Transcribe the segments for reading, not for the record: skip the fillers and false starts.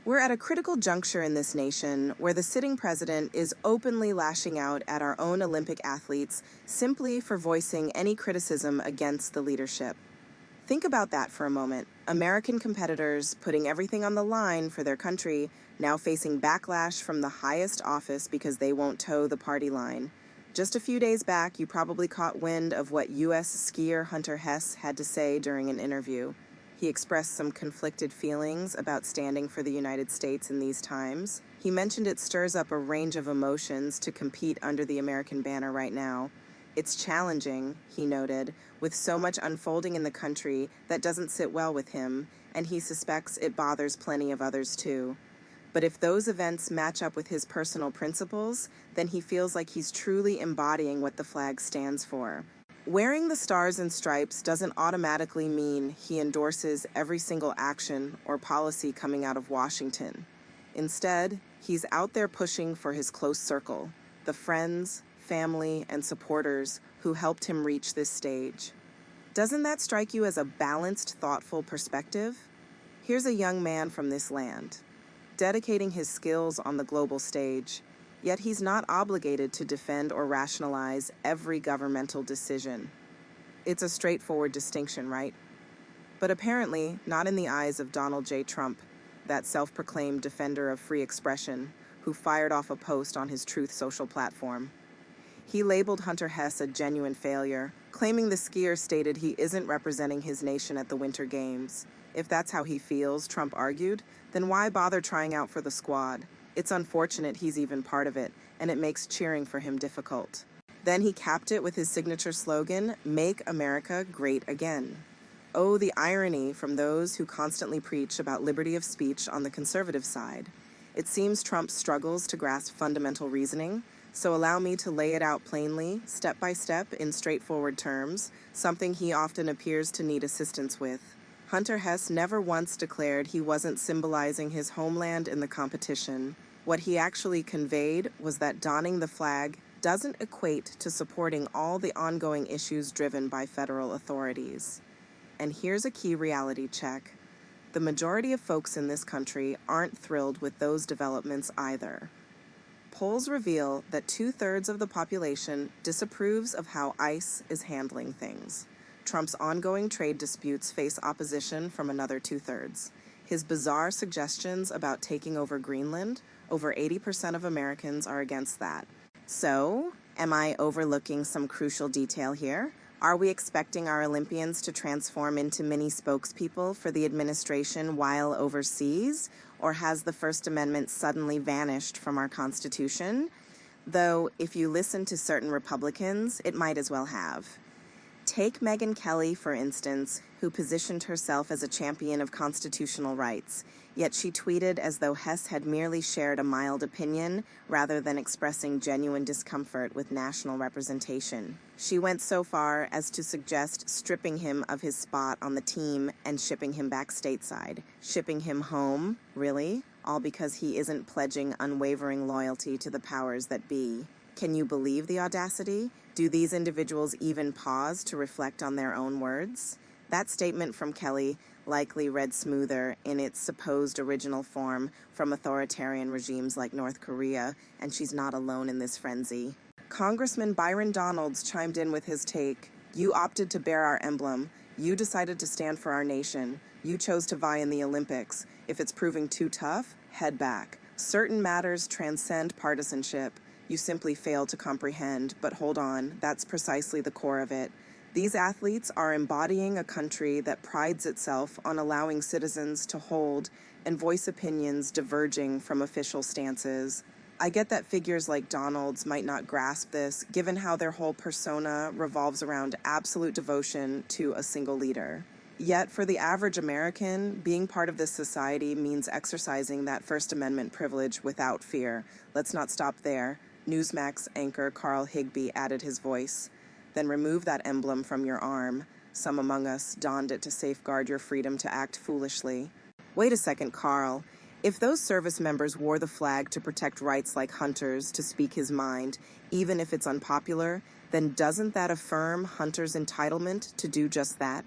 We're at a critical juncture in this nation where the sitting president is openly lashing out at our own Olympic athletes simply for voicing any criticism against the leadership. Think about that for a moment. American competitors putting everything on the line for their country, now facing backlash from the highest office because they won't toe the party line. Just a few days back, you probably caught wind of what U.S. skier Hunter Hess had to say during an interview. He expressed some conflicted feelings about standing for the United States in these times. He mentioned it stirs up a range of emotions to compete under the American banner right now. It's challenging, he noted, with so much unfolding in the country that doesn't sit well with him, and he suspects it bothers plenty of others too. But if those events match up with his personal principles, then he feels like he's truly embodying what the flag stands for. Wearing the stars and stripes doesn't automatically mean he endorses every single action or policy coming out of Washington. Instead, he's out there pushing for his close circle, the friends, family, and supporters who helped him reach this stage. Doesn't that strike you as a balanced, thoughtful perspective? Here's a young man from this land, dedicating his skills on the global stage, yet he's not obligated to defend or rationalize every governmental decision. It's a straightforward distinction, right? But apparently not in the eyes of Donald J. Trump, that self-proclaimed defender of free expression who fired off a post on his Truth Social platform. He labeled Hunter Hess a genuine failure, claiming the skier stated he isn't representing his nation at the Winter Games. If that's how he feels, Trump argued, then why bother trying out for the squad? It's unfortunate he's even part of it, and it makes cheering for him difficult. Then he capped it with his signature slogan, "Make America Great Again." Oh, the irony from those who constantly preach about liberty of speech on the conservative side. It seems Trump struggles to grasp fundamental reasoning, so allow me to lay it out plainly, step by step, in straightforward terms, something he often appears to need assistance with. Hunter Hess never once declared he wasn't symbolizing his homeland in the competition. What he actually conveyed was that donning the flag doesn't equate to supporting all the ongoing issues driven by federal authorities. And here's a key reality check. The majority of folks in this country aren't thrilled with those developments either. Polls reveal that 2/3 of the population disapproves of how ICE is handling things. Trump's ongoing trade disputes face opposition from another 2/3. His bizarre suggestions about taking over Greenland, over 80% of Americans are against that. So, am I overlooking some crucial detail here? Are we expecting our Olympians to transform into mini spokespeople for the administration while overseas? Or has the First Amendment suddenly vanished from our Constitution? Though, if you listen to certain Republicans, it might as well have. Take Megyn Kelly, for instance, who positioned herself as a champion of constitutional rights, yet she tweeted as though Hess had merely shared a mild opinion rather than expressing genuine discomfort with national representation. She went so far as to suggest stripping him of his spot on the team and shipping him back stateside. Shipping him home? Really? All because he isn't pledging unwavering loyalty to the powers that be. Can you believe the audacity? Do these individuals even pause to reflect on their own words? That statement from Kelly likely read smoother in its supposed original form from authoritarian regimes like North Korea, and she's not alone in this frenzy. Congressman Byron Donalds chimed in with his take. You opted to bear our emblem. You decided to stand for our nation. You chose to vie in the Olympics. If it's proving too tough, head back. Certain matters transcend partisanship. You simply fail to comprehend, but hold on, that's precisely the core of it. These athletes are embodying a country that prides itself on allowing citizens to hold and voice opinions diverging from official stances. I get that figures like Donald's might not grasp this, given how their whole persona revolves around absolute devotion to a single leader. Yet, for the average American, being part of this society means exercising that First Amendment privilege without fear. Let's not stop there. Newsmax anchor Carl Higbie added his voice. Then remove that emblem from your arm. Some among us donned it to safeguard your freedom to act foolishly. Wait a second, Carl. If those service members wore the flag to protect rights like Hunter's to speak his mind, even if it's unpopular, then doesn't that affirm Hunter's entitlement to do just that?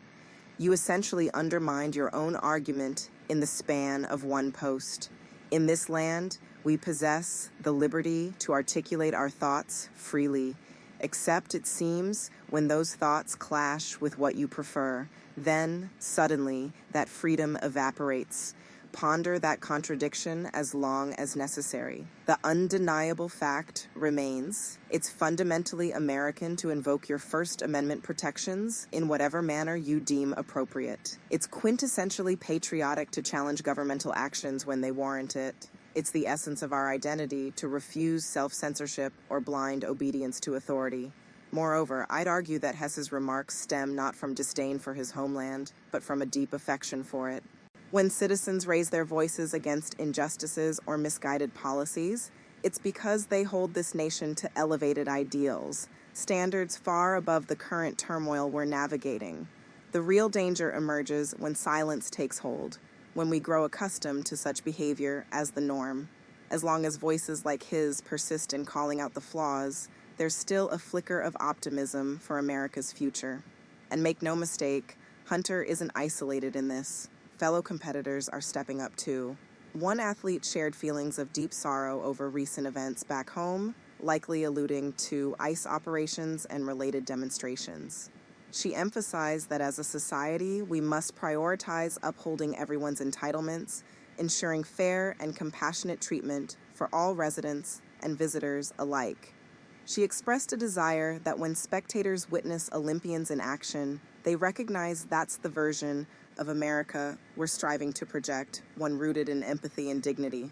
You essentially undermined your own argument in the span of one post. In this land, we possess the liberty to articulate our thoughts freely, except, it seems, when those thoughts clash with what you prefer. Then, suddenly, that freedom evaporates. Ponder that contradiction as long as necessary. The undeniable fact remains: it's fundamentally American to invoke your First Amendment protections in whatever manner you deem appropriate. It's quintessentially patriotic to challenge governmental actions when they warrant it. It's the essence of our identity to refuse self-censorship or blind obedience to authority. Moreover, I'd argue that Hess's remarks stem not from disdain for his homeland, but from a deep affection for it. When citizens raise their voices against injustices or misguided policies, it's because they hold this nation to elevated ideals, standards far above the current turmoil we're navigating. The real danger emerges when silence takes hold, when we grow accustomed to such behavior as the norm. As long as voices like his persist in calling out the flaws, there's still a flicker of optimism for America's future. And make no mistake, Hunter isn't isolated in this. Fellow competitors are stepping up too. One athlete shared feelings of deep sorrow over recent events back home, likely alluding to ICE operations and related demonstrations. She emphasized that as a society, we must prioritize upholding everyone's entitlements, ensuring fair and compassionate treatment for all residents and visitors alike. She expressed a desire that when spectators witness Olympians in action, they recognize that's the version of America we're striving to project, one rooted in empathy and dignity.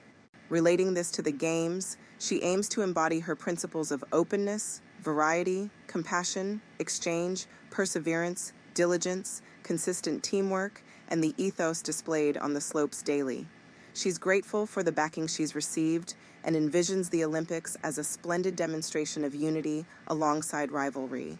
Relating this to the Games, she aims to embody her principles of openness, variety, compassion, exchange, perseverance, diligence, consistent teamwork, and the ethos displayed on the slopes daily. She's grateful for the backing she's received and envisions the Olympics as a splendid demonstration of unity alongside rivalry.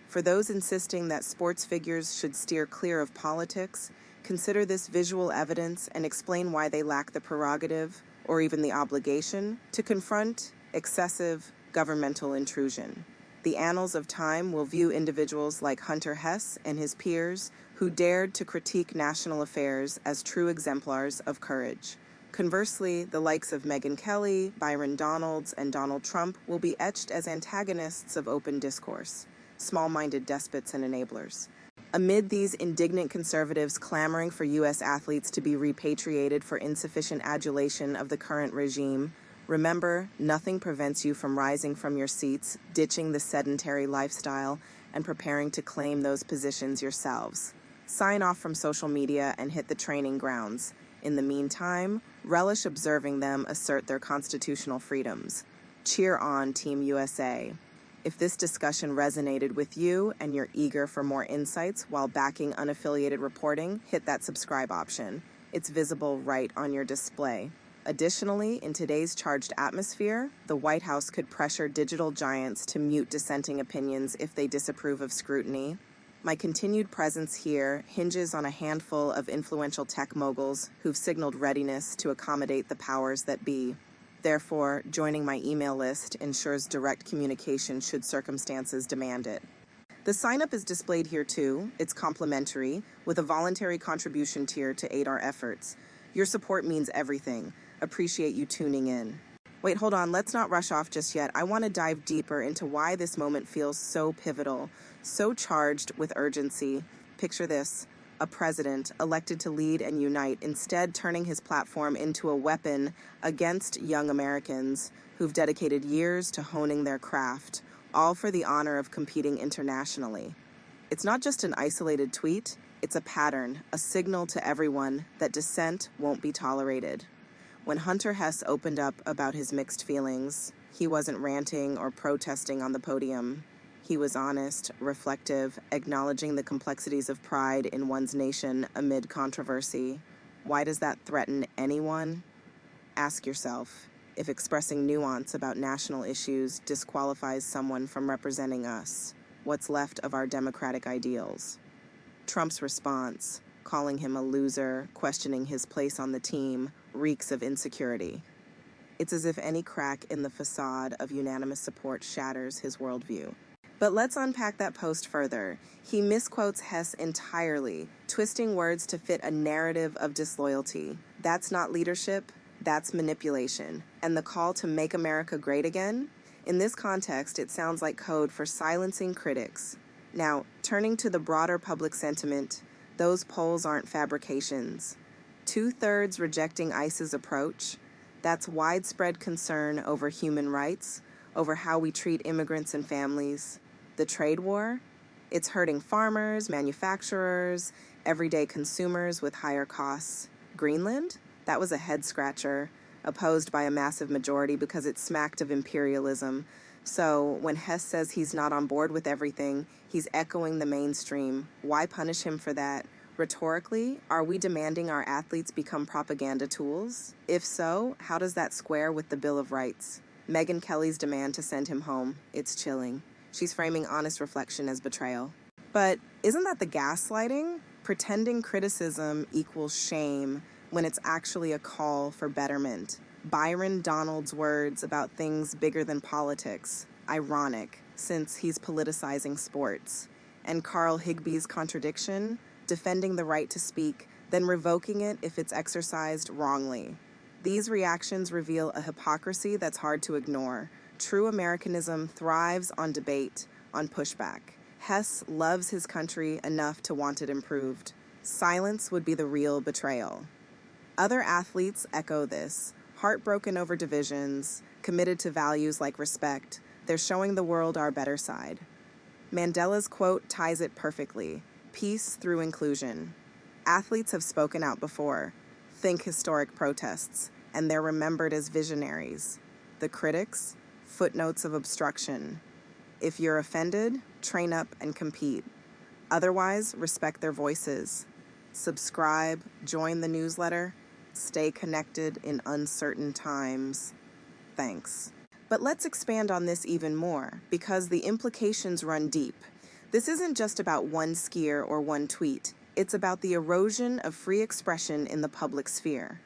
For those insisting that sports figures should steer clear of politics, consider this visual evidence and explain why they lack the prerogative, or even the obligation, to confront excessive governmental intrusion. The annals of time will view individuals like Hunter Hess and his peers who dared to critique national affairs as true exemplars of courage. Conversely, the likes of Megyn Kelly, Byron Donalds, and Donald Trump will be etched as antagonists of open discourse, small-minded despots and enablers. Amid these indignant conservatives clamoring for U.S. athletes to be repatriated for insufficient adulation of the current regime, remember, nothing prevents you from rising from your seats, ditching the sedentary lifestyle, and preparing to claim those positions yourselves. Sign off from social media and hit the training grounds. In the meantime, relish observing them assert their constitutional freedoms. Cheer on, Team USA. If this discussion resonated with you and you're eager for more insights while backing unaffiliated reporting, hit that subscribe option. It's visible right on your display. Additionally, in today's charged atmosphere, the White House could pressure digital giants to mute dissenting opinions if they disapprove of scrutiny. My continued presence here hinges on a handful of influential tech moguls who've signaled readiness to accommodate the powers that be. Therefore, joining my email list ensures direct communication should circumstances demand it. The sign-up is displayed here too. It's complimentary, with a voluntary contribution tier to aid our efforts. Your support means everything. Appreciate you tuning in. Wait, hold on, let's not rush off just yet. I want to dive deeper into why this moment feels so pivotal, so charged with urgency. Picture this: a president elected to lead and unite, instead turning his platform into a weapon against young Americans who've dedicated years to honing their craft, all for the honor of competing internationally. It's not just an isolated tweet, it's a pattern, a signal to everyone that dissent won't be tolerated. When Hunter Hess opened up about his mixed feelings, he wasn't ranting or protesting on the podium. He was honest, reflective, acknowledging the complexities of pride in one's nation amid controversy. Why does that threaten anyone? Ask yourself if expressing nuance about national issues disqualifies someone from representing us. What's left of our democratic ideals? Trump's response, calling him a loser, questioning his place on the team, reeks of insecurity. It's as if any crack in the facade of unanimous support shatters his worldview. But let's unpack that post further. He misquotes Hess entirely, twisting words to fit a narrative of disloyalty. That's not leadership. That's manipulation. And the call to make America great again? In this context, it sounds like code for silencing critics. Now, turning to the broader public sentiment, those polls aren't fabrications. 2/3 rejecting ICE's approach. That's widespread concern over human rights, over how we treat immigrants and families. The trade war? It's hurting farmers, manufacturers, everyday consumers with higher costs. Greenland? That was a head-scratcher, opposed by a massive majority because it smacked of imperialism. So when Hess says he's not on board with everything, he's echoing the mainstream. Why punish him for that? Rhetorically, are we demanding our athletes become propaganda tools? If so, how does that square with the Bill of Rights? Megyn Kelly's demand to send him home, it's chilling. She's framing honest reflection as betrayal. But isn't that the gaslighting? Pretending criticism equals shame when it's actually a call for betterment. Byron Donald's words about things bigger than politics. Ironic, since he's politicizing sports. And Carl Higby's contradiction, defending the right to speak, then revoking it if it's exercised wrongly. These reactions reveal a hypocrisy that's hard to ignore. True Americanism thrives on debate, on pushback. Hess loves his country enough to want it improved. Silence would be the real betrayal. Other athletes echo this, heartbroken over divisions, committed to values like respect. They're showing the world our better side. Mandela's quote ties it perfectly. Peace through inclusion. Athletes have spoken out before. Think historic protests, and they're remembered as visionaries. The critics, footnotes of obstruction. If you're offended, train up and compete. Otherwise, respect their voices. Subscribe, join the newsletter, stay connected in uncertain times. Thanks. But let's expand on this even more, because the implications run deep. This isn't just about one skier or one tweet. It's about the erosion of free expression in the public sphere.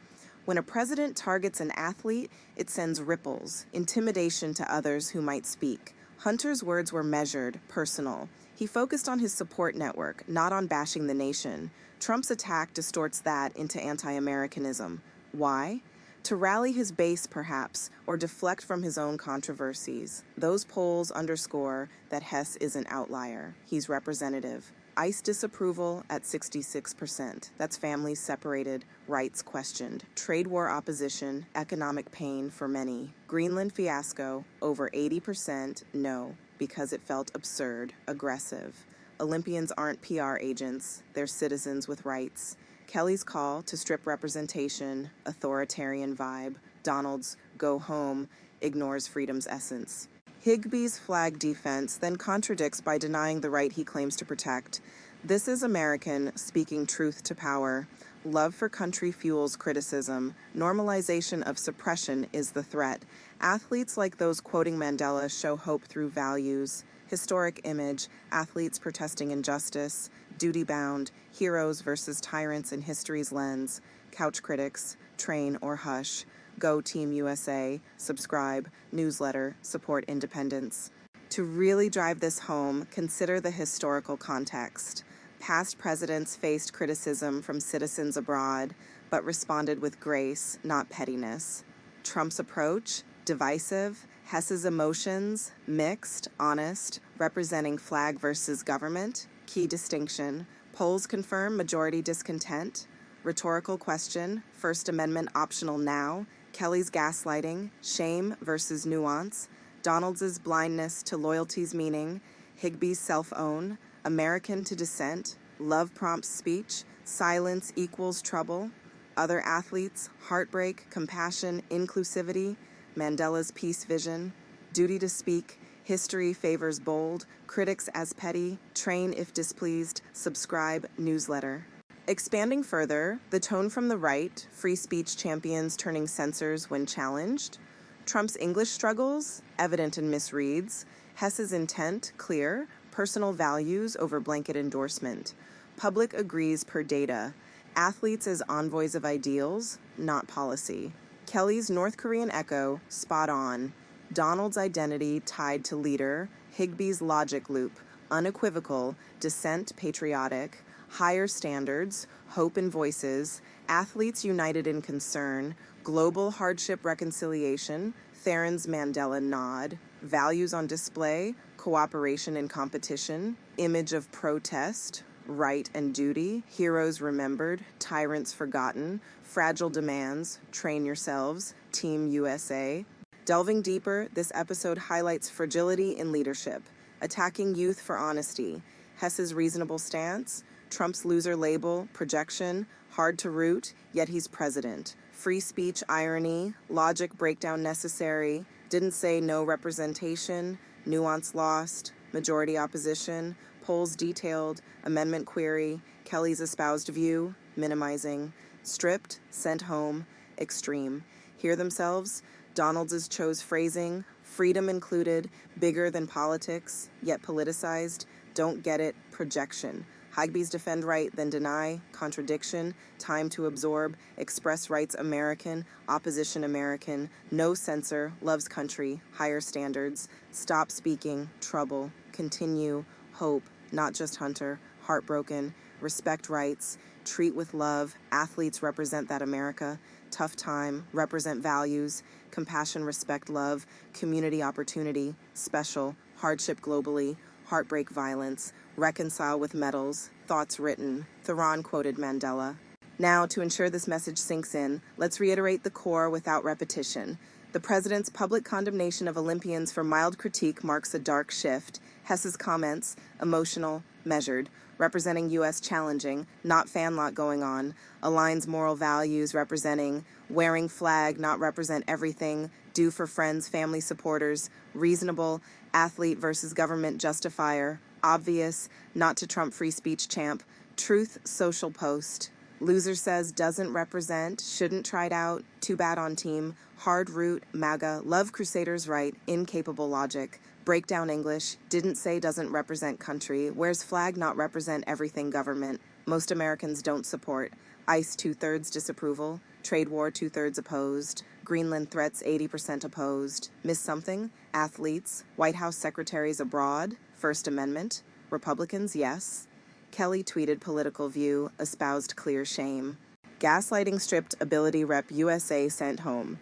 When a president targets an athlete, it sends ripples, intimidation to others who might speak. Hunter's words were measured, personal. He focused on his support network, not on bashing the nation. Trump's attack distorts that into anti-Americanism. Why? To rally his base, perhaps, or deflect from his own controversies. Those polls underscore that Hess is an outlier. He's representative. ICE disapproval at 66%. That's families separated, rights questioned. Trade war opposition, economic pain for many. Greenland fiasco, over 80% no, because it felt absurd, aggressive. Olympians aren't PR agents, they're citizens with rights. Kelly's call to strip representation, authoritarian vibe. Donald's go home ignores freedom's essence. Higby's flag defense then contradicts by denying the right he claims to protect. This is American, speaking truth to power. Love for country fuels criticism. Normalization of suppression is the threat. Athletes like those quoting Mandela show hope through values. Historic image, athletes protesting injustice. Duty-bound, heroes versus tyrants in history's lens. Couch critics, train or hush. Go Team USA, subscribe, newsletter, support independence. To really drive this home, consider the historical context. Past presidents faced criticism from citizens abroad, but responded with grace, not pettiness. Trump's approach, divisive. Hess's emotions, mixed, honest, representing flag versus government. Key distinction. Polls confirm majority discontent. Rhetorical question, First Amendment optional now. Kelly's gaslighting, shame versus nuance. Donald's blindness to loyalty's meaning. Higby's self-own, American to dissent. Love prompts speech, silence equals trouble. Other athletes, heartbreak, compassion, inclusivity. Mandela's peace vision. Duty to speak, history favors bold. Critics as petty, train if displeased, subscribe, newsletter. Expanding further, the tone from the right, free speech champions turning censors when challenged. Trump's English struggles, evident in misreads. Hess's intent, clear, personal values over blanket endorsement. Public agrees per data. Athletes as envoys of ideals, not policy. Kelly's North Korean echo, spot on. Donald's identity tied to leader. Higby's logic loop, unequivocal, dissent patriotic. Higher standards, hope in voices, athletes united in concern, Global hardship reconciliation, Theron's Mandela nod. Values on display, cooperation and competition. Image of protest, right and duty. Heroes remembered, tyrants forgotten. Fragile demands, train yourselves. Team USA. Delving deeper, this episode highlights fragility in leadership. Attacking youth for honesty. Hess's reasonable stance. Trump's loser label, projection. Hard to root, yet he's president. Free speech irony, logic breakdown necessary, didn't say no representation, nuance lost, majority opposition, polls detailed, amendment query, Kelly's espoused view, minimizing, stripped, sent home, extreme. Hear themselves? Donald's chose phrasing, freedom included, bigger than politics, yet politicized, don't get it, projection. Higbee's defend right, then deny, contradiction, time to absorb, express rights American, opposition American, no censor, loves country, higher standards, stop speaking, trouble, continue, hope, not just Hunter, heartbroken, respect rights, treat with love, athletes represent that America, tough time, represent values, compassion, respect, love, community opportunity, special, hardship globally, heartbreak violence, reconcile with medals, thoughts written. Theron quoted Mandela. Now, to ensure this message sinks in, let's reiterate the core without repetition. The president's public condemnation of Olympians for mild critique marks a dark shift. Hess's comments, emotional, measured, representing U.S. challenging, not fan lot going on, aligns moral values representing wearing flag, not represent everything, do for friends, family supporters, reasonable, athlete versus government justifier, obvious, not to Trump free speech champ, truth social post. Loser says doesn't represent, shouldn't tried out, too bad on team, hard root, MAGA, love Crusaders right, incapable logic, breakdown English, didn't say doesn't represent country, wears flag not represent everything government, most Americans don't support, ICE 2/3 disapproval, trade war 2/3 opposed, Greenland threats 80% opposed, miss something, athletes, White House secretaries abroad, First Amendment, Republicans yes, Kelly tweeted political view, espoused clear shame. Gaslighting stripped ability rep USA sent home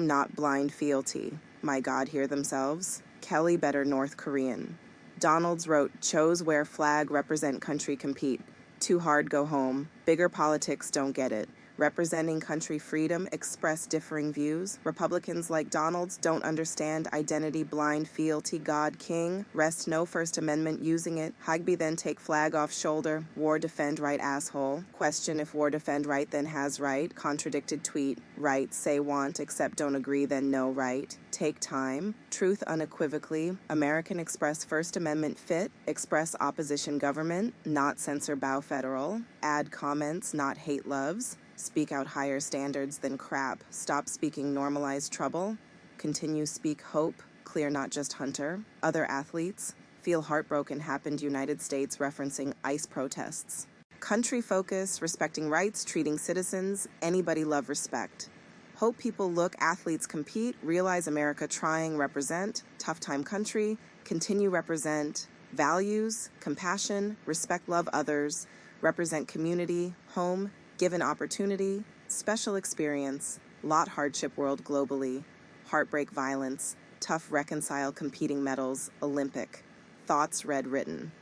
not blind fealty. My God, hear themselves. Kelly better North Korean. Donalds wrote, chose where flag represent country compete. Too hard go home. Bigger politics don't get it. Representing country freedom, express differing views. Republicans like Donalds don't understand identity blind fealty God king. Rest no First Amendment using it. Higbee then take flag off shoulder. War defend right asshole. Question if war defend right then has right. Contradicted tweet. Right say want except don't agree then no right. Take time. Truth unequivocally. American express First Amendment fit. Express opposition government. Not censor bow federal. Add comments not hate loves. Speak out higher standards than crap. Stop speaking normalized trouble. Continue speak hope. Clear not just Hunter. Other athletes. Feel heartbroken happened United States referencing ICE protests. Country focus, respecting rights, treating citizens. Anybody love respect. Hope people look, athletes compete, realize America trying, represent, tough time country, continue represent, values, compassion, respect love others, represent community, home, given opportunity, special experience, lot hardship world globally, heartbreak violence, tough reconcile competing medals, Olympic, thoughts read written.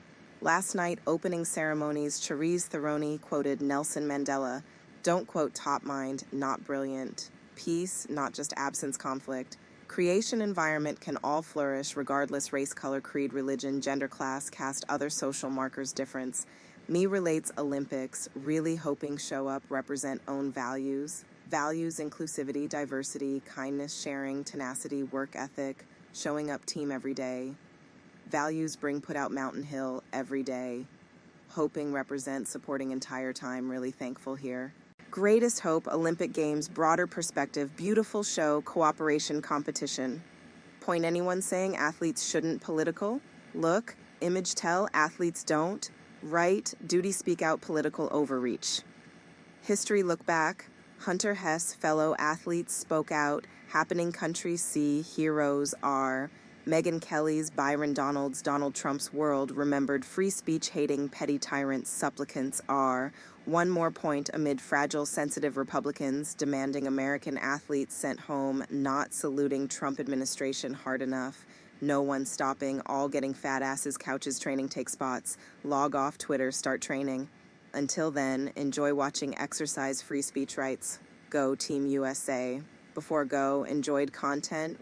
Last night, opening ceremonies, Charisse Theron quoted Nelson Mandela, don't quote top mind, not brilliant, peace, not just absence conflict, creation environment can all flourish regardless race, color, creed, religion, gender, class, caste, other social markers difference. Me relates Olympics, really hoping show up, represent own values. Values, inclusivity, diversity, kindness, sharing, tenacity, work ethic, showing up team every day. Values bring put out Mountain Hill every day. Hoping represent supporting entire time, really thankful here. Greatest hope, Olympic Games, broader perspective, beautiful show, cooperation, competition. Point anyone saying athletes shouldn't political? Look, image tell, athletes don't. Right, duty speak out political overreach. History look back, Hunter Hess, fellow athletes spoke out, happening countries see, heroes are. Megyn Kelly's, Byron Donalds, Donald Trump's world remembered free speech hating petty tyrants, supplicants are. One more point amid fragile, sensitive Republicans demanding American athletes sent home, not saluting Trump administration hard enough. No one stopping, all getting fat asses, couches, training, take spots. Log off Twitter, start training. Until then, enjoy watching exercise free speech rights. Go Team USA. Before go, enjoyed content,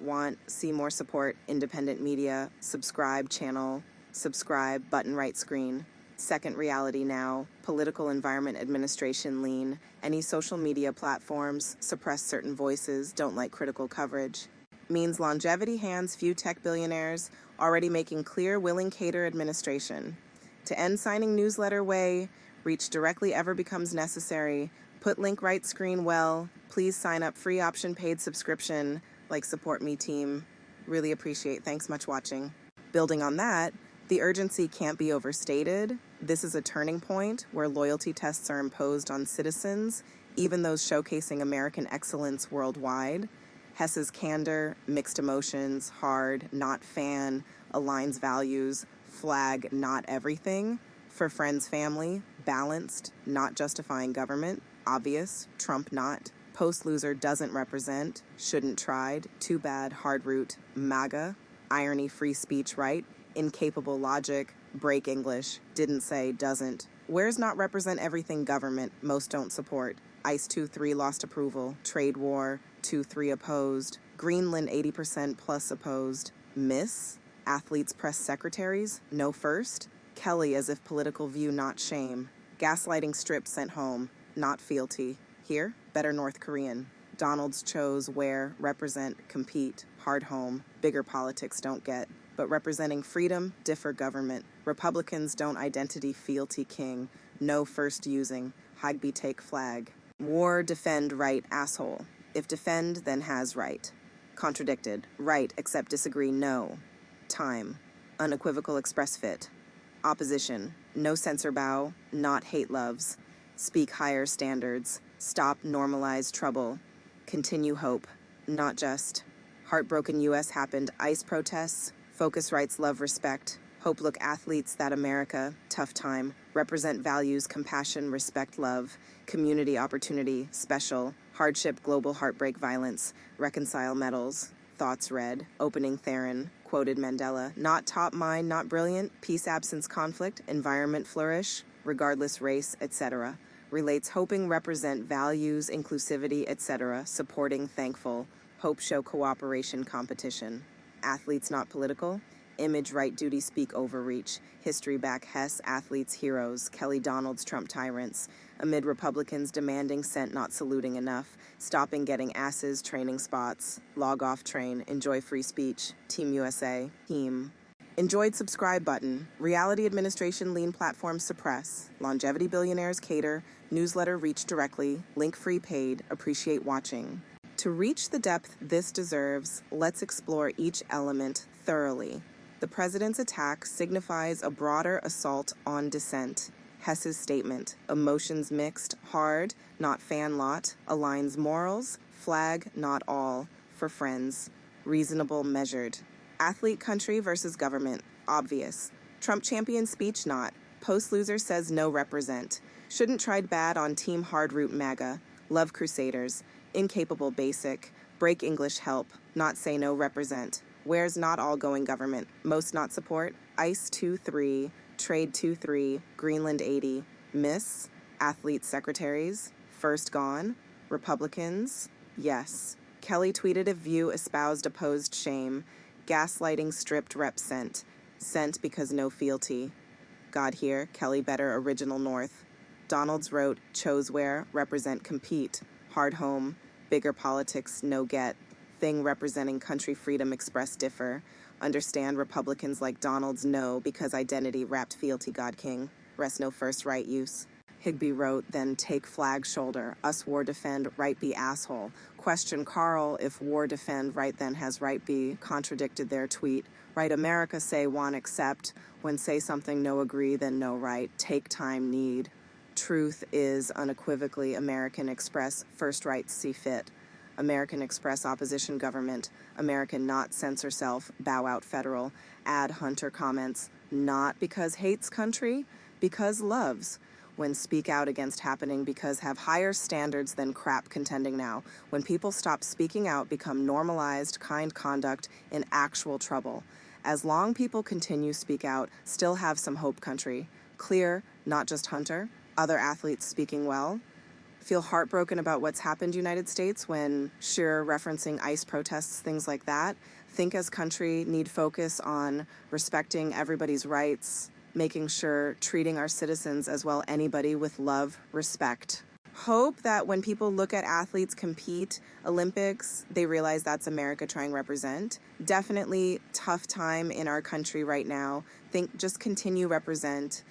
see more support, independent media, subscribe channel, subscribe, button right screen. Second reality now, political environment administration lean, any social media platforms, suppress certain voices, don't like critical coverage. Means longevity hands few tech billionaires, already making clear willing cater administration. To end signing newsletter way, reach directly ever becomes necessary, put link right screen well, please sign up free option paid subscription, like support me team. Really appreciate, thanks much watching. Building on that, the urgency can't be overstated. This is a turning point where loyalty tests are imposed on citizens, even those showcasing American excellence worldwide. Hess's candor, mixed emotions, hard, not fan, aligns values, flag, not everything. For friends, family, balanced, not justifying government, obvious, Trump not. Post-loser doesn't represent, shouldn't tried, too bad, hard root, MAGA. Irony, free speech right, incapable logic, break English, didn't say, doesn't. Where's not represent everything government, most don't support. ICE 2-3 lost approval, trade war, 2-3 opposed. Greenland 80% plus opposed. Miss, athletes press secretaries, no first. Kelly as if political view not shame. Gaslighting strip sent home, not fealty. Here, better North Korean. Donald's chose where, represent, compete, hard home, bigger politics don't get. But representing freedom, differ government. Republicans don't identity fealty king. No first using, Higby take flag. War, defend, right, asshole. If defend, then has right. Contradicted, right, except disagree, no. Time, unequivocal express fit. Opposition, no censor bow, not hate loves. Speak higher standards, stop normalize trouble. Continue hope, not just. Heartbroken U.S. happened, ICE protests, focus rights, love, respect. Hope look athletes, that America, tough time. Represent values, compassion, respect, love. Community opportunity, special. Hardship, global heartbreak, violence. Reconcile medals. Thoughts read. Opening Theron. Quoted Mandela. Not top mind, not brilliant. Peace, absence, conflict. Environment, flourish. Regardless race, etc. Relates hoping, represent values, inclusivity, etc. Supporting, thankful. Hope show cooperation, competition. Athletes not political. Image, right, duty, speak, overreach. History back, Hess, athletes, heroes. Kelly Donald's Trump tyrants. Amid Republicans demanding sent, not saluting enough. Stopping getting asses, training spots. Log off train, enjoy free speech. Team USA, team. Enjoyed subscribe button. Reality administration lean platforms suppress. Longevity billionaires cater. Newsletter reach directly. Link free paid. Appreciate watching. To reach the depth this deserves, let's explore each element thoroughly. The president's attack signifies a broader assault on dissent. Hess's statement, emotions mixed, hard, not fan lot, aligns morals, flag, not all, for friends, reasonable, measured. Athlete country versus government, obvious. Trump champion speech not, post-loser says no represent. Shouldn't tried bad on team hard root MAGA, love crusaders, incapable basic, break English help, not say no represent. Where's not all going government, most not support, ICE 2-3, trade 2-3, Greenland 80, miss, athlete secretaries, first gone, Republicans, yes. Kelly tweeted if view espoused opposed shame, gaslighting stripped rep sent because no fealty. God here, Kelly better original North. Donald's wrote, chose where, represent compete, hard home, bigger politics no get, thing representing country freedom express differ, understand Republicans like Donald's no because identity wrapped fealty God king, rest no first right use. Higby wrote, then take flag shoulder, us war defend, right be asshole. Question Carl if war defend, right then has right be, contradicted their tweet. Right America say want accept, when say something no agree then no right, take time need. Truth is unequivocally American Express, first rights see fit. American Express opposition government, American not censor self, bow out federal, add Hunter comments, not because hates country, because loves. when speak out against happening because have higher standards than crap contending now. When people stop speaking out, become normalized, kind conduct in actual trouble. As long people continue speak out, still have some hope, country. Clear, not just Hunter, other athletes speaking well. Feel heartbroken about what's happened, United States, when sure referencing ICE protests, things like that. Think as country need focus on respecting everybody's rights, making sure treating our citizens as well anybody with love, respect. Hope that when people look at athletes compete, Olympics, they realize that's America trying to represent. Definitely tough time in our country right now. Think just continue represent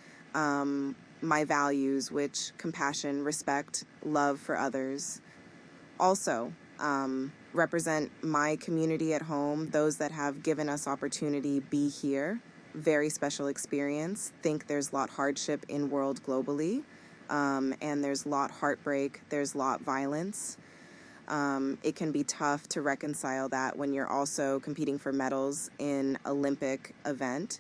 my values, which compassion, respect, love for others. Also, represent my community at home, those that have given us opportunity be here. Very special experience. Think there's a lot hardship in world globally, and there's a lot heartbreak, there's a lot violence. It can be tough to reconcile that when you're also competing for medals in Olympic event.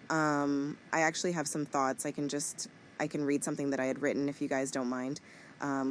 I actually have some thoughts. I can read something that I had written if you guys don't mind.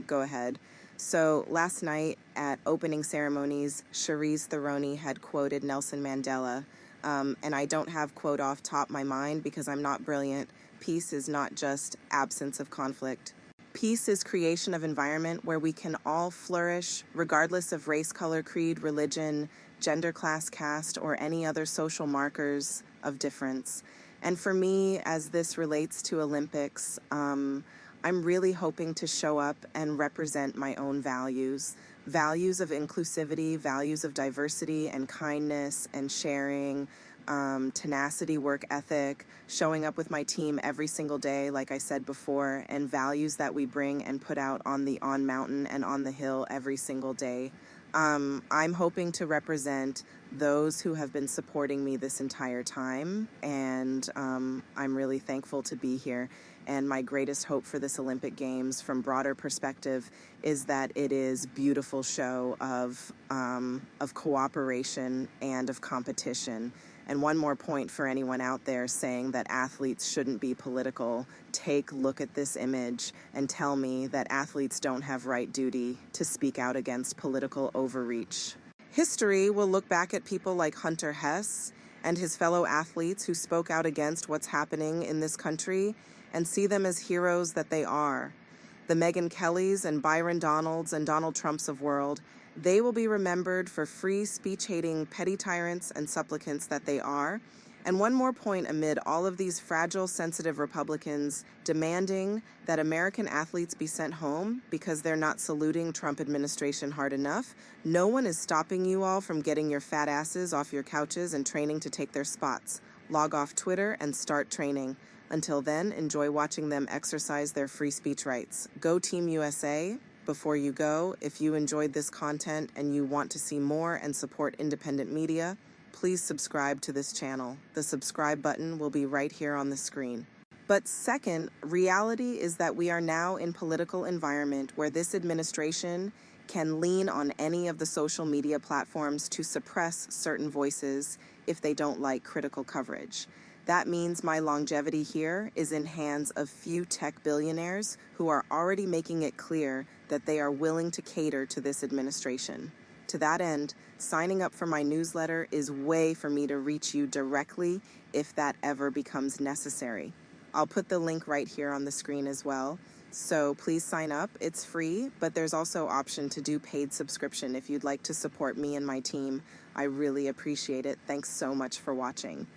Go ahead. So last night at opening ceremonies, Charisse Theroney had quoted Nelson Mandela. And I don't have quote off top my mind because I'm not brilliant. Peace is not just absence of conflict. Peace is creation of environment where we can all flourish regardless of race, color, creed, religion, gender, class, caste, or any other social markers of difference. And for me, as this relates to Olympics, I'm really hoping to show up and represent my own values. Values of inclusivity, values of diversity and kindness and sharing, tenacity, work ethic, showing up with my team every single day, like I said before, and values that we bring and put out on mountain and on the hill every single day. I'm hoping to represent those who have been supporting me this entire time, and I'm really thankful to be here. And my greatest hope for this Olympic Games, from broader perspective, is that it is a beautiful show of cooperation and of competition. And one more point for anyone out there saying that athletes shouldn't be political: take a look at this image and tell me that athletes don't have right duty to speak out against political overreach. History will look back at people like Hunter Hess and his fellow athletes who spoke out against what's happening in this country and see them as heroes that they are. The Megyn Kellys and Byron Donalds and Donald Trumps of world, they will be remembered for free speech-hating petty tyrants and supplicants that they are. And one more point amid all of these fragile, sensitive Republicans demanding that American athletes be sent home because they're not saluting Trump administration hard enough. No one is stopping you all from getting your fat asses off your couches and training to take their spots. Log off Twitter and start training. Until then, enjoy watching them exercise their free speech rights. Go Team USA. Before you go, if you enjoyed this content and you want to see more and support independent media, please subscribe to this channel. The subscribe button will be right here on the screen. But second, reality is that we are now in a political environment where this administration can lean on any of the social media platforms to suppress certain voices if they don't like critical coverage. That means my longevity here is in hands of few tech billionaires who are already making it clear that they are willing to cater to this administration. To that end, signing up for my newsletter is a way for me to reach you directly if that ever becomes necessary. I'll put the link right here on the screen as well. So please sign up. It's free, but there's also an option to do paid subscription if you'd like to support me and my team. I really appreciate it. Thanks so much for watching.